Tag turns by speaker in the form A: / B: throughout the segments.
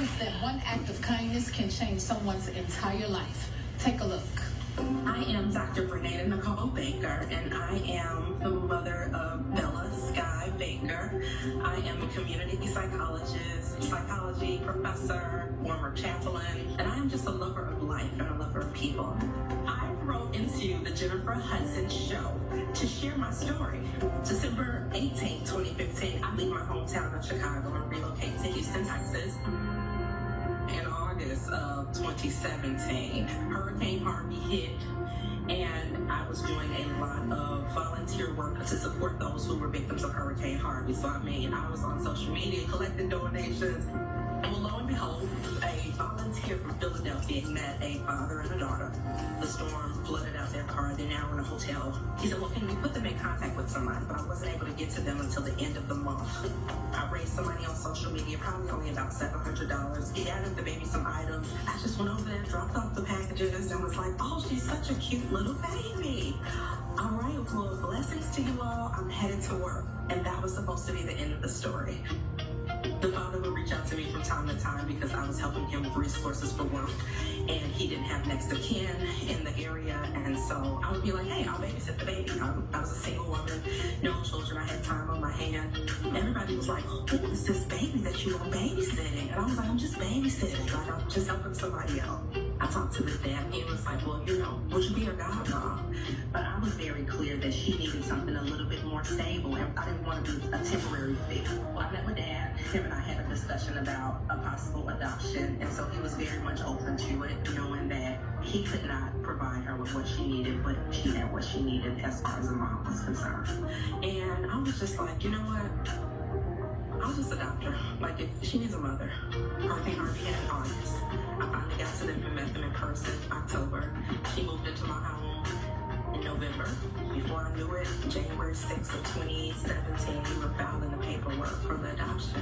A: proof that one act of kindness can change someone's entire life. Take a look.
B: I am Dr. Bernada Baker, and I am the mother of Bella Sky Baker. I am a community psychologist, psychology professor, former chaplain, and I am just a lover of life and a lover of people. I wrote into the Jennifer Hudson show to share my story. December 18, 2015, I leave my hometown of Chicago and relocate to Houston, Texas. In August of 2017, Hurricane Harvey hit, and I was doing a lot of volunteer work to support those who were victims of Hurricane Harvey. So I was on social media collecting donations, and lo and behold, a volunteer from Philadelphia met a father and a daughter. The storm flooded out their car. They're now in a hotel. He said, well, can we put them in contact with somebody? But I wasn't able to get to them until the end of the month. I raised some money on social media, probably only about $700. He added the baby some items. I just went over there, dropped off the packages, and was like, oh, she's such a cute little baby. All right, well, blessings to you all. I'm headed to work. And that was supposed to be the end of the story. The father would reach out to me from time to time because I was helping him with resources for work, and he didn't have next of kin in the area, and so I would be like, hey, I'll babysit the baby. I was a single woman, no children, I had time on my hand. Everybody was like, who is this baby that you are babysitting? And I was like, I'm just babysitting, like I'm just helping somebody else. I talked to the dad, and he was like, well, would you be her godmom? But I was very clear that she needed something a little bit more stable, and I didn't want to be a temporary fix. Well, I met with dad. Him and I had a discussion about a possible adoption, and so he was very much open to it, knowing that he could not provide her with what she needed, but she had what she needed as far as a mom was concerned. And I was just like, you know what? I'll just adopt her. Like, if she needs a mother. Hurricane Harvey hit in August. I finally got to them and met them in person October. He moved into my home in November. Before I knew it, January 6th of 2017, we were filing the paperwork for the adoption.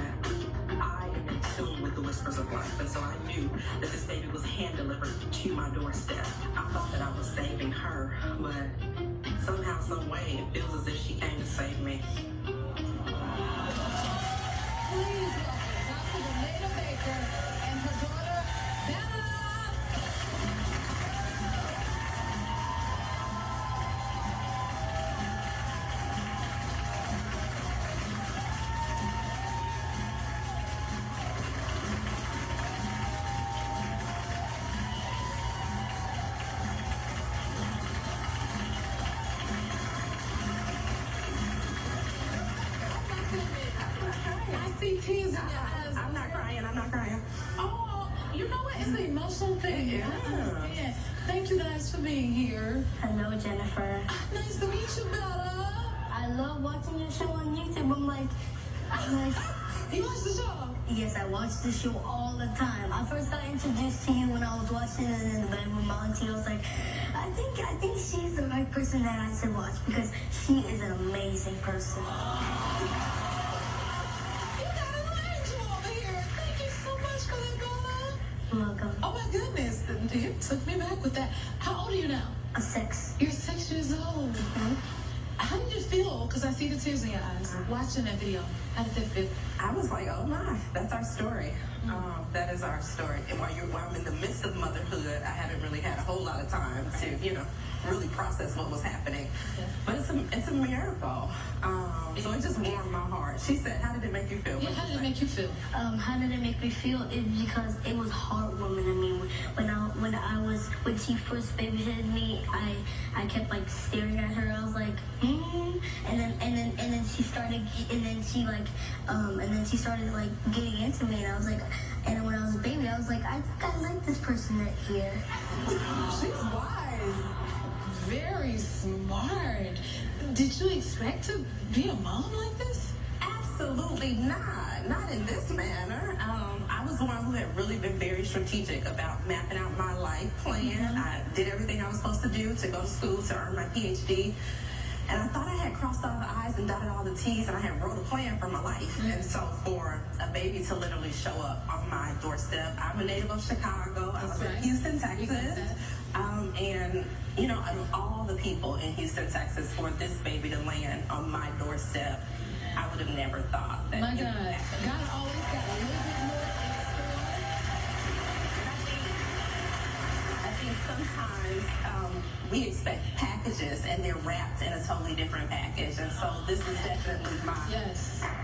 B: I am in tune with the whispers of life, and so I knew that this baby was hand-delivered to my doorstep. I thought that I was saving her, but somehow, some way, it feels as if she came to save me.
A: Please welcome Dr. Bernada Baker and her daughter, Bella. I see tears in your eyes.
B: I'm not crying.
A: Oh, you know what? It's an emotional thing.
B: Yeah.
A: I understand. Thank you guys for being here.
C: Hello, Jennifer.
A: Nice to meet you, Bella.
C: I love watching your show on YouTube. I'm like,
A: You watch the show?
C: yes, I watch the show all the time. I first got introduced to you when I was watching it in the bed with my auntie. I was like, I think she's the right person that I should watch because she is an amazing person. Welcome.
A: Oh my goodness, you took me back with that. How old are you now?
C: I'm 6.
A: You're 6 years old.
C: Mm-hmm.
A: How did you feel? Because I see the tears in your eyes watching that video. How did that feel?
B: I was like, oh my, that's our story. That is our story. And while I'm in the midst of motherhood, I haven't really had a whole lot of time to, really process what was happening.
A: Yeah.
B: But it's a miracle. So it just warmed my heart. She said, how did it make you feel?
A: Yeah, how did it make you feel?
C: How did it make me feel? It's because it was heartwarming to me. When she first babysitted me, I kept like staring at her. I was like, and then she started, and then she started like getting into me, and I was like, and when I was a baby, I was like, I think I like this person right here.
A: She's wise. Very smart. Did you expect to be a mom like this?
B: Absolutely not. Not in this manner. I was the one who had really been very strategic about mapping out my life plan. I did everything I was supposed to do to go to school to earn my PhD. And I thought I had crossed all the I's and dotted all the T's, and I had wrote a plan for my life. And so for a baby to literally show up on my doorstep, I'm a native of Chicago. I was in Houston, Texas. And, out of all the people in Houston, Texas, for this baby to land on my doorstep, I would have never thought that.
A: My God. God always got a little bit more in store.
B: is we expect packages and they're wrapped in a totally different package. And so this is definitely my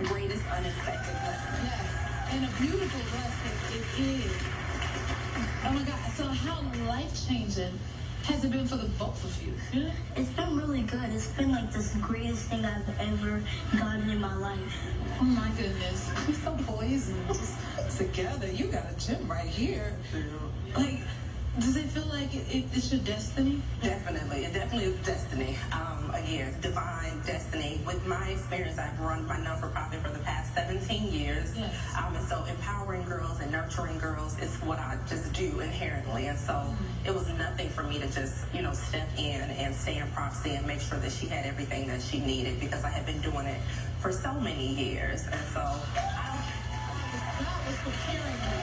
B: greatest unexpected blessing.
A: Yes, and a beautiful blessing it is. Oh my God, so how life-changing has it been for the both of you? Yeah.
C: It's been really good. It's been like this greatest thing I've ever gotten in my life.
A: Oh my goodness, you're so poised and just together. You got a gym right here. Like, does it feel like it's your destiny?
B: Definitely. It definitely is destiny. Again, divine destiny. With my experience, I've run my non-for-profit for the past 17 years.
A: Yes.
B: And so empowering girls and nurturing girls is what I just do inherently. And so it was nothing for me to just, step in and stay in proxy and make sure that she had everything that she needed, because I had been doing it for so many years. And so
A: God was preparing you.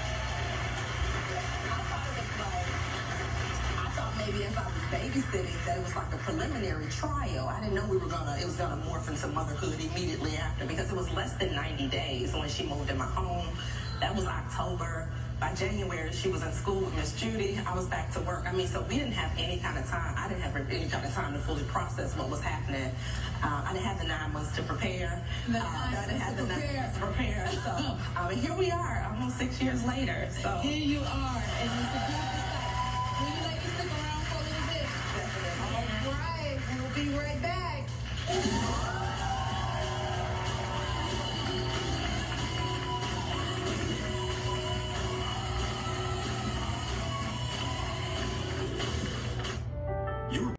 B: Maybe as I was babysitting, that it was like a preliminary trial. I didn't know it was gonna morph into motherhood immediately after, because it was less than 90 days when she moved in my home. That was October. By January, she was in school with Miss Judy. I was back to work. So we didn't have any kind of time. I didn't have any kind of time to fully process what was happening. I didn't have the 9 months to prepare. I didn't have the 9 months to prepare. So, and here we are, almost 6 years later. So
A: here you are, and it's a beautiful sight. Will you let me stick around for a little bit?
B: definitely.
A: All right, we'll be right back.